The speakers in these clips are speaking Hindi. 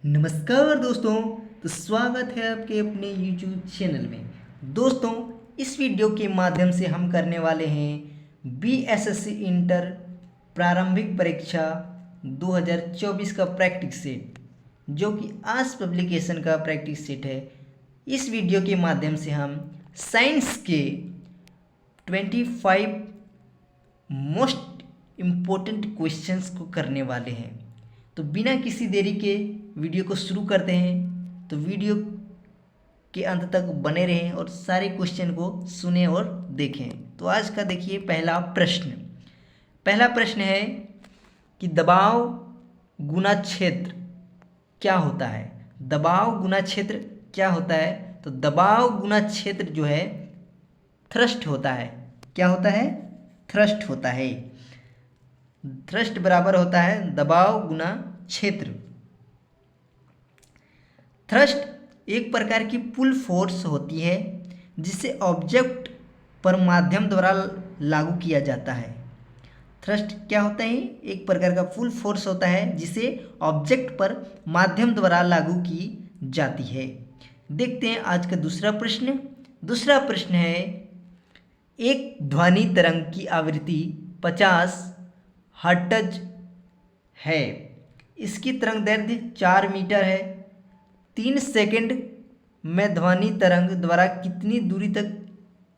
नमस्कार दोस्तों। तो स्वागत है आपके अपने YouTube चैनल में। दोस्तों, इस वीडियो के माध्यम से हम करने वाले हैं BSSC इंटर प्रारंभिक परीक्षा 2024 का प्रैक्टिस सेट, जो कि आज पब्लिकेशन का प्रैक्टिस सेट है। इस वीडियो के माध्यम से हम साइंस के 25 मोस्ट इम्पोर्टेंट क्वेश्चंस को करने वाले हैं। तो बिना किसी देरी के वीडियो को शुरू करते हैं। तो वीडियो के अंत तक बने रहें और सारे क्वेश्चन को सुने और देखें। तो आज का देखिए पहला प्रश्न है कि दबाव गुना क्षेत्र क्या होता है। दबाव गुना क्षेत्र क्या होता है? तो दबाव गुना क्षेत्र जो है थ्रस्ट होता है। क्या होता है? थ्रस्ट होता है। थ्रस्ट बराबर होता है दबाव गुना क्षेत्र। थ्रस्ट एक प्रकार की पुल फोर्स होती है जिसे ऑब्जेक्ट पर माध्यम द्वारा लागू किया जाता है। थ्रस्ट क्या होता है? एक प्रकार का पुल फोर्स होता है जिसे ऑब्जेक्ट पर माध्यम द्वारा लागू की जाती है। देखते हैं आज का दूसरा प्रश्न है, एक ध्वनि तरंग की आवृत्ति 50 हर्ट्ज है। इसकी तरंग दैर्ध्य 4 मीटर है। 3 सेकंड में ध्वनि तरंग द्वारा कितनी दूरी तक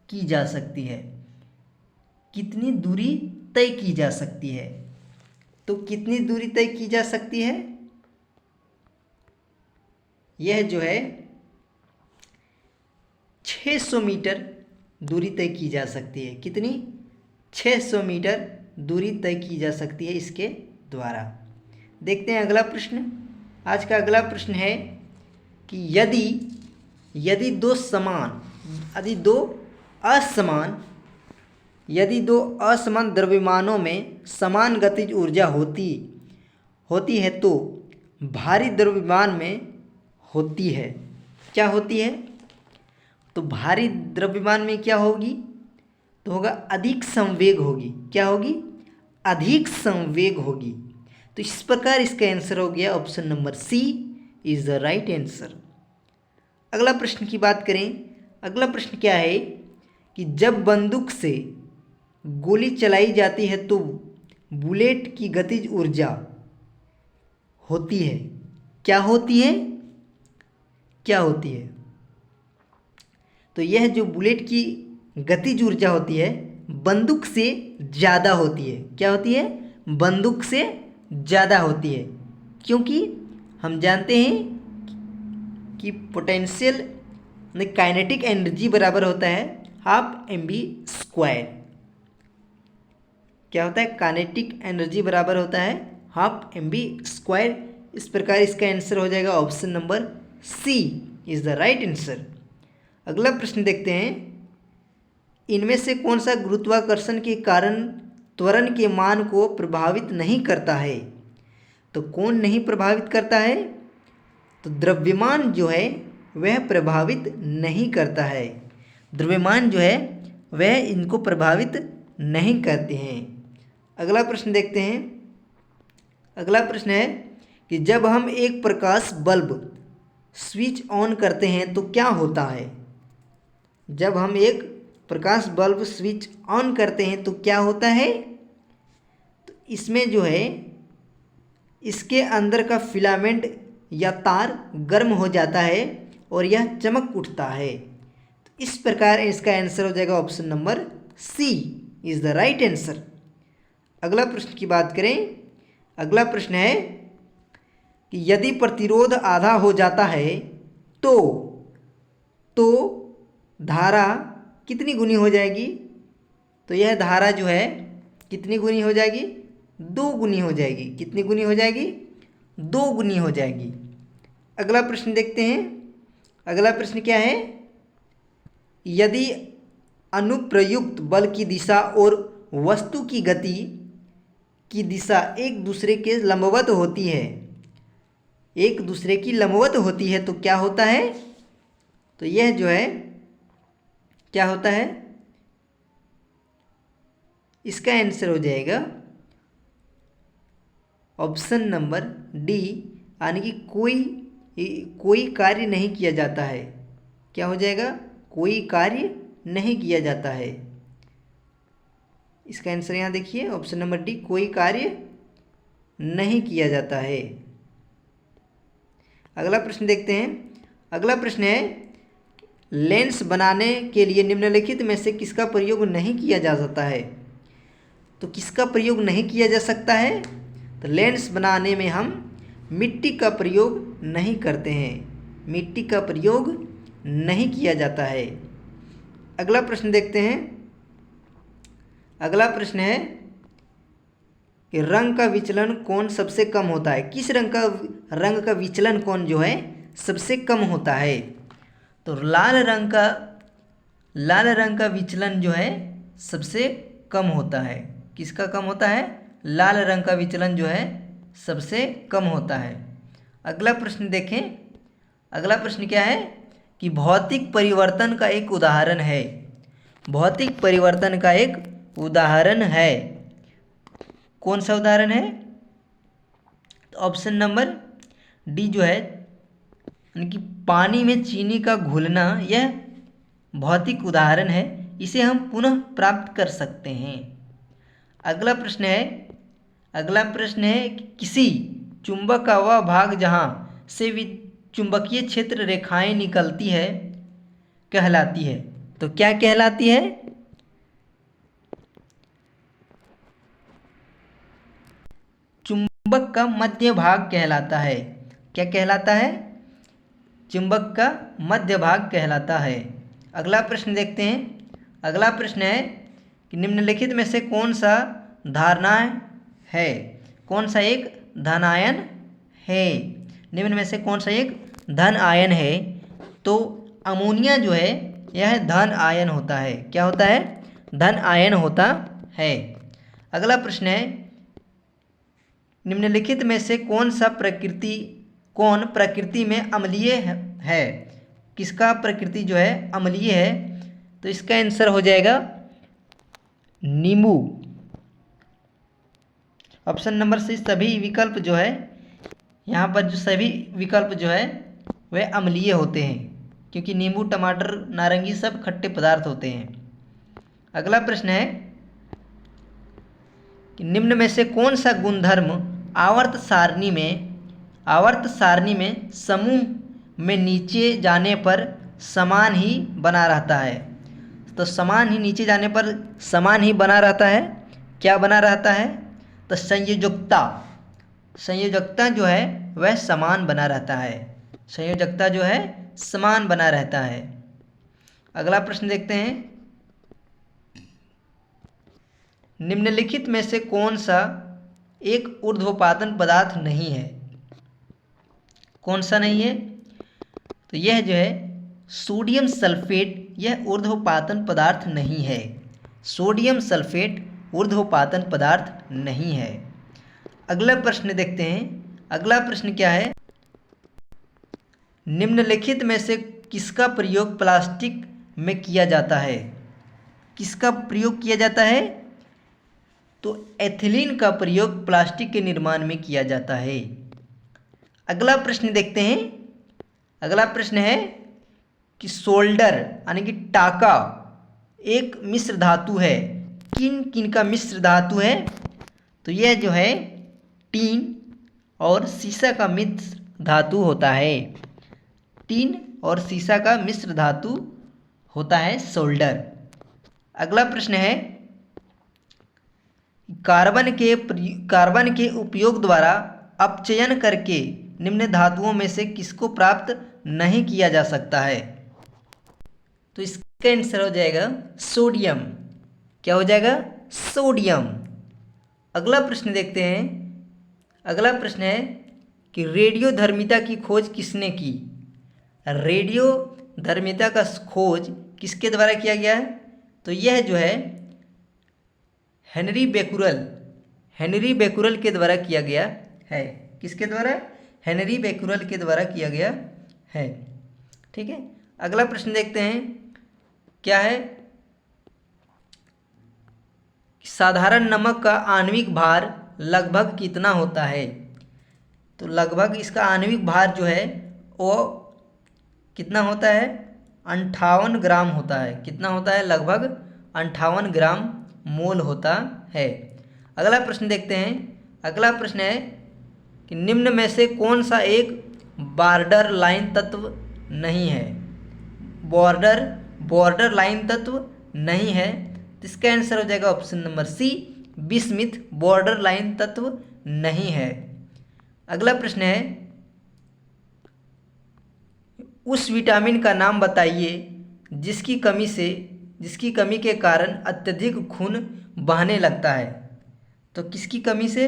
की जा सकती है? कितनी दूरी तय की जा सकती है? तो कितनी दूरी तय की जा सकती है? यह जो है 600 मीटर दूरी तय की जा सकती है। कितनी? 600 मीटर दूरी तय की जा सकती है इसके द्वारा। देखते हैं अगला प्रश्न। आज का अगला प्रश्न है कि यदि दो असमान द्रव्यमानों में समान गतिज ऊर्जा होती है तो भारी द्रव्यमान में होती है। क्या होती है? तो भारी द्रव्यमान में क्या होगी? तो होगा अधिक संवेग होगी। क्या होगी? अधिक संवेग होगी। तो इस प्रकार इसका आंसर हो गया option number C is the right answer. अगला प्रश्न की बात करें। अगला प्रश्न क्या है कि जब बंदूक से गोली चलाई जाती है तो बुलेट की गतिज ऊर्जा होती है। क्या होती है? क्या होती है? तो यह जो बुलेट की गतिज ऊर्जा होती है बंदूक से ज़्यादा होती है। क्या होती है? बंदूक से ज़्यादा होती है, क्योंकि हम जानते हैं कि पोटेंशियल काइनेटिक एनर्जी बराबर होता है हाफ mv²। क्या होता है? काइनेटिक एनर्जी बराबर होता है हाफ mv²। इस प्रकार इसका आंसर हो जाएगा option number C is the right answer. अगला प्रश्न देखते हैं। इनमें से कौन सा गुरुत्वाकर्षण के कारण त्वरण के मान को प्रभावित नहीं करता है? तो कौन नहीं प्रभावित करता है? तो द्रव्यमान जो है वह प्रभावित नहीं करता है। द्रव्यमान जो है वह इनको प्रभावित नहीं करते हैं। अगला प्रश्न देखते हैं। अगला प्रश्न है कि जब हम एक प्रकाश बल्ब स्विच ऑन करते हैं तो क्या होता है? जब हम एक प्रकाश बल्ब स्विच ऑन करते हैं तो क्या होता है? तो इसमें जो है इसके अंदर का फिलामेंट या तार गर्म हो जाता है और यह चमक उठता है। तो इस प्रकार इसका आंसर हो जाएगा option number C is the right answer. अगला प्रश्न की बात करें। अगला प्रश्न है कि यदि प्रतिरोध आधा हो जाता है तो धारा कितनी गुनी हो जाएगी? तो यह धारा जो है कितनी गुनी हो जाएगी? 2 गुनी हो जाएगी। कितनी गुनी हो जाएगी? 2 गुनी हो जाएगी। अगला प्रश्न देखते हैं। अगला प्रश्न क्या है? यदि अनुप्रयुक्त बल की दिशा और वस्तु की गति की दिशा एक दूसरे के लंबवत होती है, एक दूसरे की लंबवत होती है तो क्या होता है? तो यह जो है क्या होता है? इसका आंसर हो जाएगा ऑप्शन नंबर डी यानी कि कोई कार्य नहीं किया जाता है। क्या हो जाएगा? कोई कार्य नहीं किया जाता है। इसका आंसर यहाँ देखिए, ऑप्शन नंबर डी, कोई कार्य नहीं किया जाता है। अगला प्रश्न देखते हैं। अगला प्रश्न है, लेंस बनाने के लिए निम्नलिखित में से किसका प्रयोग नहीं किया जा सकता है? तो किसका प्रयोग नहीं किया जा सकता है? तो लेंस बनाने में हम मिट्टी का प्रयोग नहीं करते हैं। मिट्टी का प्रयोग नहीं किया जाता है। अगला प्रश्न देखते हैं। अगला प्रश्न है कि रंग का विचलन कौन सबसे कम होता है? किस रंग का विचलन कौन जो है सबसे कम होता है? तो लाल रंग का विचलन जो है सबसे कम होता है। किसका कम होता है? लाल रंग का विचलन जो है सबसे कम होता है। अगला प्रश्न देखें। अगला प्रश्न क्या है कि भौतिक परिवर्तन का एक उदाहरण है। भौतिक परिवर्तन का एक उदाहरण है। कौन सा उदाहरण है? तो ऑप्शन नंबर डी जो है, यानी कि पानी में चीनी का घुलना, यह भौतिक उदाहरण है। इसे हम पुनः प्राप्त कर सकते हैं। अगला प्रश्न है कि किसी चुंबक का वह भाग जहाँ से चुंबकीय क्षेत्र रेखाएं निकलती है कहलाती है। तो क्या कहलाती है? चुंबक का मध्य भाग कहलाता है। क्या कहलाता है? चुंबक का मध्य भाग कहलाता है। अगला प्रश्न देखते हैं। अगला प्रश्न है कि निम्नलिखित में से कौन सा धारणा है? कौन सा एक धन आयन है? निम्न में से कौन सा एक धन आयन है? तो अमोनिया जो है यह धन आयन होता है। क्या होता है? धन आयन होता है। अगला प्रश्न है, निम्नलिखित में से कौन प्रकृति में अम्लीय है? किसका प्रकृति जो है अम्लीय है? तो इसका आंसर हो जाएगा नींबू। ऑप्शन नंबर से सभी विकल्प जो है, यहाँ पर जो सभी विकल्प जो है वह अम्लीय होते हैं, क्योंकि नींबू, टमाटर, नारंगी सब खट्टे पदार्थ होते हैं। अगला प्रश्न है कि निम्न में से कौन सा गुणधर्म आवर्त सारणी में समूह में नीचे जाने पर समान ही बना रहता है? तो समान ही नीचे जाने पर समान ही बना रहता है। क्या बना रहता है? तो संयोजकता जो है वह समान बना रहता है। संयोजकता जो है समान बना रहता है। अगला प्रश्न देखते हैं। निम्नलिखित में से कौन सा एक ऊर्ध्वपातन पदार्थ नहीं है? कौन सा नहीं है? तो यह जो है सोडियम सल्फेट, यह ऊर्ध्वपातन पदार्थ नहीं है। सोडियम सल्फेट ऊर्ध्वपातन पदार्थ नहीं है। अगला प्रश्न देखते हैं। अगला प्रश्न क्या है? निम्नलिखित में से किसका प्रयोग प्लास्टिक में किया जाता है? किसका प्रयोग किया जाता है? तो एथिलीन का प्रयोग प्लास्टिक के निर्माण में किया जाता है। अगला प्रश्न देखते हैं। अगला प्रश्न है कि सोल्डर यानी कि टाका एक मिश्र धातु है। किन किन का मिश्र धातु है? तो यह जो है टीन और सीसा का मिश्र धातु होता है। टीन और सीसा का मिश्र धातु होता है सोल्डर। अगला प्रश्न है, कार्बन के उपयोग द्वारा अपचयन करके निम्न धातुओं में से किसको प्राप्त नहीं किया जा सकता है? तो इसका आंसर हो जाएगा सोडियम। क्या हो जाएगा? सोडियम। अगला प्रश्न देखते हैं। अगला प्रश्न है कि रेडियोधर्मिता की खोज किसने की? रेडियोधर्मिता का खोज किसके द्वारा किया गया है? तो यह जो है हेनरी बेकुरल के द्वारा किया गया है। किसके द्वारा? हेनरी बेकुरल के द्वारा किया गया है। ठीक है। अगला प्रश्न देखते हैं। क्या है? साधारण नमक का आणविक भार लगभग कितना होता है? तो लगभग इसका आणविक भार जो है वो कितना होता है, 58 ग्राम होता है। कितना होता है, लगभग 58 ग्राम मोल होता है। अगला प्रश्न देखते हैं। अगला प्रश्न है कि निम्न में से कौन सा एक बॉर्डर लाइन तत्व नहीं है। बॉर्डर लाइन तत्व नहीं है, तो इसका आंसर हो जाएगा option number C, bismuth border line तत्व नहीं है। अगला प्रश्न है, उस विटामिन का नाम बताइए जिसकी कमी के कारण अत्यधिक खून बहने लगता है। तो किसकी कमी से,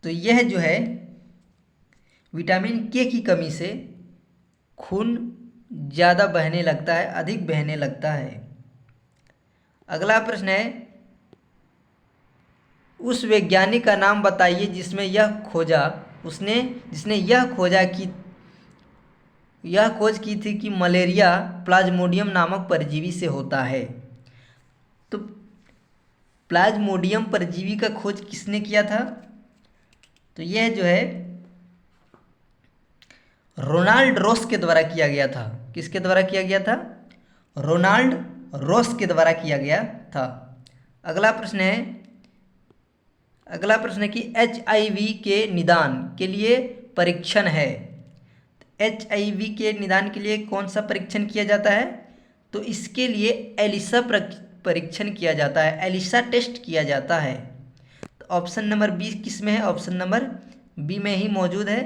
तो यह जो है विटामिन के की कमी से खून ज़्यादा बहने लगता है, अधिक बहने लगता है। अगला प्रश्न है, उस वैज्ञानिक का नाम बताइए जिसने यह खोज की थी कि मलेरिया प्लाज्मोडियम नामक परजीवी से होता है। तो प्लाज्मोडियम परजीवी का खोज किसने किया था, तो यह जो है रोनाल्ड रॉस के द्वारा किया गया था। किसके द्वारा किया गया था, रोनाल्ड रॉस के द्वारा किया गया था। अगला प्रश्न है कि HIV के निदान के लिए परीक्षण है। HIV के निदान के लिए कौन सा परीक्षण किया जाता है, तो इसके लिए एलिसा परीक्षण किया जाता है, एलिसा टेस्ट किया जाता है। तो ऑप्शन नंबर बी किस में है, ऑप्शन नंबर बी में ही मौजूद है,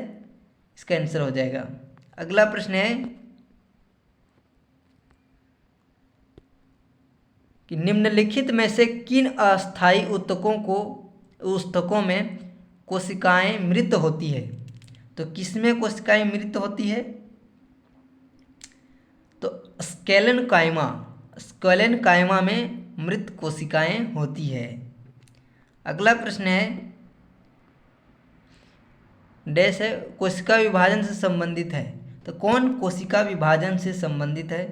इसका आंसर हो जाएगा। अगला प्रश्न है कि निम्नलिखित में से किन अस्थायी ऊतकों में कोशिकाएं मृत होती है। तो किसमें कोशिकाएं मृत होती है, तो स्क्लेरेन कायमा में मृत कोशिकाएं होती है। अगला प्रश्न है डैश है, कोशिका विभाजन से संबंधित है। तो कौन कोशिका विभाजन से संबंधित है,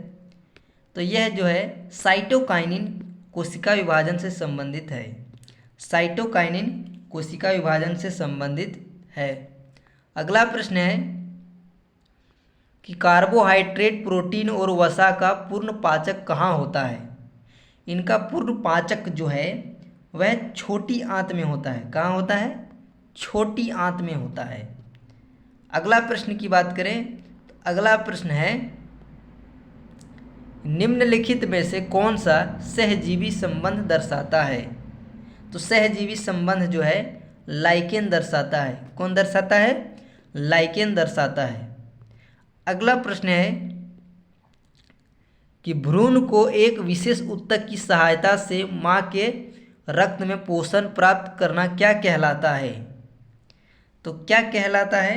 तो यह जो है साइटोकाइनिन कोशिका विभाजन से संबंधित है। साइटोकाइनिन कोशिका विभाजन से संबंधित है। अगला प्रश्न है कि कार्बोहाइड्रेट, प्रोटीन और वसा का पूर्ण पाचक कहाँ होता है। इनका पूर्ण पाचक जो है वह छोटी आंत में होता है। कहाँ होता है, छोटी आंत में होता है। अगला प्रश्न की बात करें तो अगला प्रश्न है, निम्नलिखित में से कौन सा सहजीवी संबंध दर्शाता है। तो सहजीवी संबंध जो है लाइकेन दर्शाता है। कौन दर्शाता है, लाइकेन दर्शाता है। अगला प्रश्न है कि भ्रूण को एक विशेष ऊतक की सहायता से मां के रक्त में पोषण प्राप्त करना क्या कहलाता है। तो क्या कहलाता है,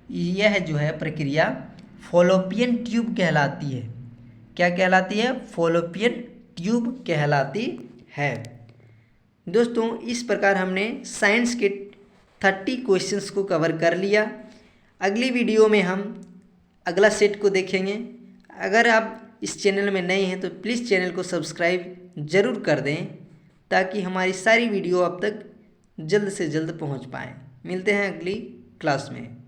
यह जो है प्रक्रिया फॉलोपियन ट्यूब कहलाती है। क्या कहलाती है, फॉलोपियन ट्यूब कहलाती है। दोस्तों इस प्रकार हमने साइंस के 30 क्वेश्चंस को कवर कर लिया। अगली वीडियो में हम अगला सेट को देखेंगे। अगर आप इस चैनल में नए हैं तो प्लीज़ चैनल को सब्सक्राइब ज़रूर कर दें ताकि हमारी सारी वीडियो आप तक जल्द से जल्द पहुंच पाएँ। मिलते हैं अगली क्लास में।